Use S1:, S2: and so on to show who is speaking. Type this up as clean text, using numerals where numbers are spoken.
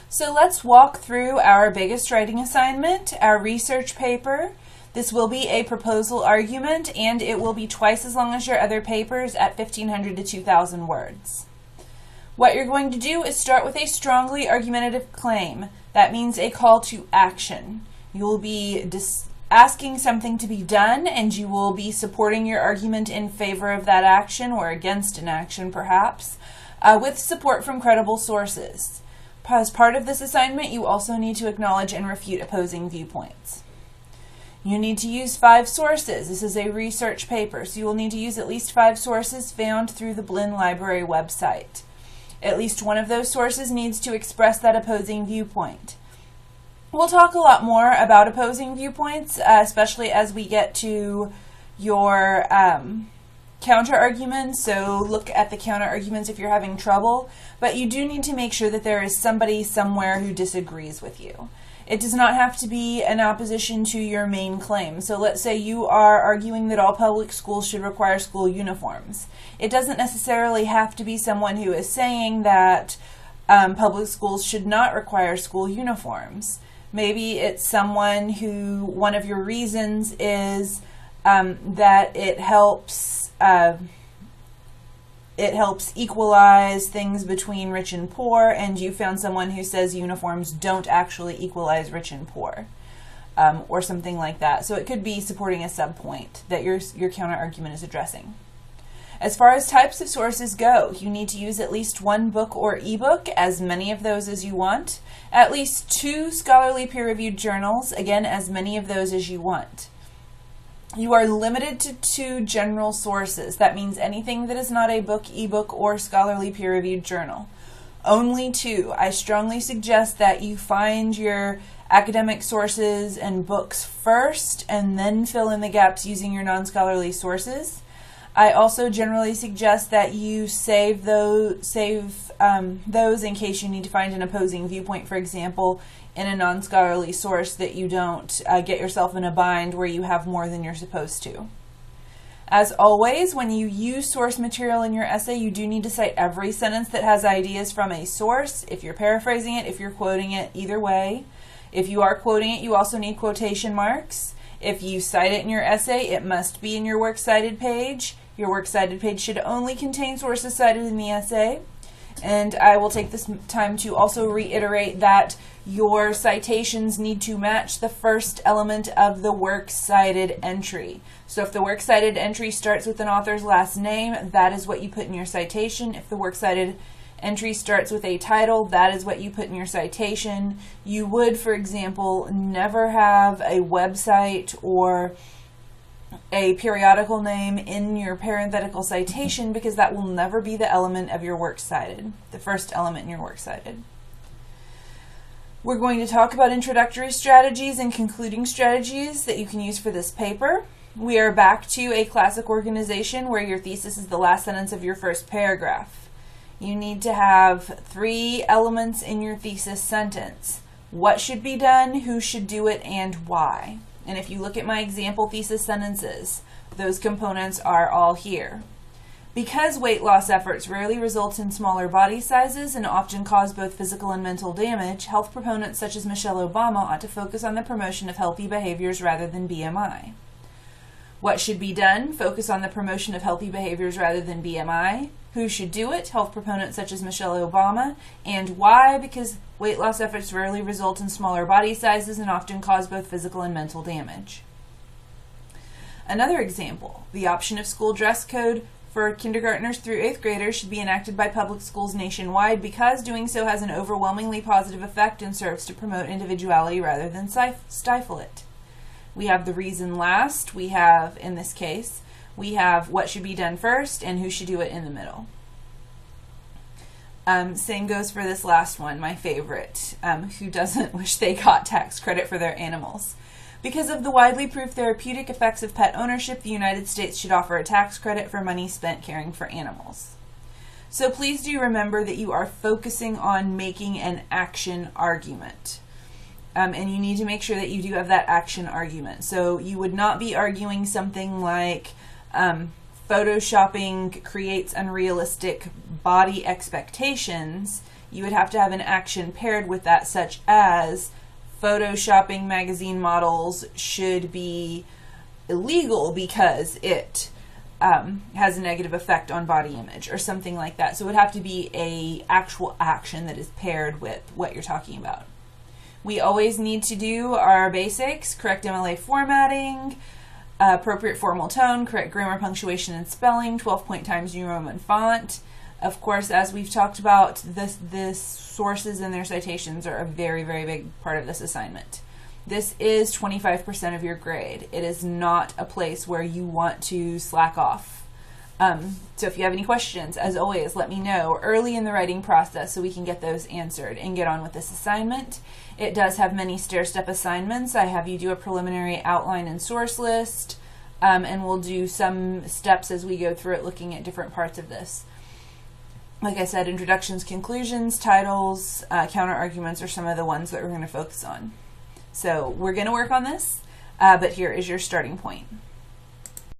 S1: So let's walk through our biggest writing assignment, our research paper. This will be a proposal argument, and it will be twice as long as your other papers at 1,500 to 2,000 words. What you're going to do is start with a strongly argumentative claim. That means a call to action. You will be asking something to be done, and you will be supporting your argument in favor of that action or against an action, perhaps, with support from credible sources. As part of this assignment, you also need to acknowledge and refute opposing viewpoints. You need to use 5 sources. This is a research paper, so you will need to use at least 5 sources found through the Blinn Library website. At least one of those sources needs to express that opposing viewpoint. We'll talk a lot more about opposing viewpoints, especially as we get to your counter-arguments, so look at the counter-arguments if you're having trouble, but you do need to make sure that there is somebody somewhere who disagrees with you. It does not have to be in opposition to your main claim. So let's say you are arguing that all public schools should require school uniforms. It doesn't necessarily have to be someone who is saying that public schools should not require school uniforms. Maybe it's someone who, one of your reasons is that it helps equalize things between rich and poor, and you found someone who says uniforms don't actually equalize rich and poor, or something like that. So it could be supporting a subpoint that your counter-argument is addressing. As far as types of sources go, you need to use at least 1 book or ebook, as many of those as you want, at least 2 scholarly peer-reviewed journals, again, as many of those as you want. You are limited to 2 general sources. That means anything that is not a book, ebook, or scholarly peer-reviewed journal. Only 2. I strongly suggest that you find your academic sources and books first, and then fill in the gaps using your non-scholarly sources. I also generally suggest that you save those in case you need to find an opposing viewpoint, for example, in a non-scholarly source, that you don't get yourself in a bind where you have more than you're supposed to. As always, when you use source material in your essay, you do need to cite every sentence that has ideas from a source. If you're paraphrasing it, if you're quoting it, either way. If you are quoting it, you also need quotation marks. If you cite it in your essay, it must be in your works cited page. Your works cited page should only contain sources cited in the essay. And I will take this time to also reiterate that your citations need to match the first element of the works cited entry. So if the works cited entry starts with an author's last name, that is what you put in your citation. If the works cited entry starts with a title, that is what you put in your citation. You would, for example, never have a website or a periodical name in your parenthetical citation, because that will never be the element of your works cited, the first element in your works cited. We're going to talk about introductory strategies and concluding strategies that you can use for this paper. We are back to a classic organization where your thesis is the last sentence of your first paragraph. You need to have 3 elements in your thesis sentence: what should be done, who should do it, and why. And if you look at my example thesis sentences, those components are all here. Because weight loss efforts rarely result in smaller body sizes and often cause both physical and mental damage, health proponents such as Michelle Obama ought to focus on the promotion of healthy behaviors rather than BMI. What should be done? Focus on the promotion of healthy behaviors rather than BMI. Who should do it? Health proponents such as Michelle Obama. And why? Because weight loss efforts rarely result in smaller body sizes and often cause both physical and mental damage. Another example, the option of school dress code for kindergartners through 8th graders should be enacted by public schools nationwide, because doing so has an overwhelmingly positive effect and serves to promote individuality rather than stifle it. We have the reason last. We have, in this case, we have what should be done first and who should do it in the middle. Same goes for this last one, my favorite. Who doesn't wish they got tax credit for their animals? Because of the widely proved therapeutic effects of pet ownership, the United States should offer a tax credit for money spent caring for animals. So please do remember that you are focusing on making an action argument. And you need to make sure that you do have that action argument. So you would not be arguing something like Photoshopping creates unrealistic body expectations you would have to have an action paired with that, such as photoshopping magazine models should be illegal because it has a negative effect on body image or something like that. So it would have to be a actual action that is paired with what you're talking about. We always need to do our basics: correct MLA formatting, appropriate formal tone, correct grammar, punctuation, and spelling, 12-point Times New Roman font. Of course, as we've talked about, this sources and their citations are a very, very big part of this assignment. This is 25% of your grade. It is not a place where you want to slack off. So if you have any questions, as always, let me know early in the writing process so we can get those answered and get on with this assignment. It does have many stair-step assignments. I have you do a preliminary outline and source list, and we'll do some steps as we go through it, looking at different parts of this. Like I said, introductions, conclusions, titles, counter-arguments are some of the ones that we're going to focus on. So we're going to work on this, but here is your starting point.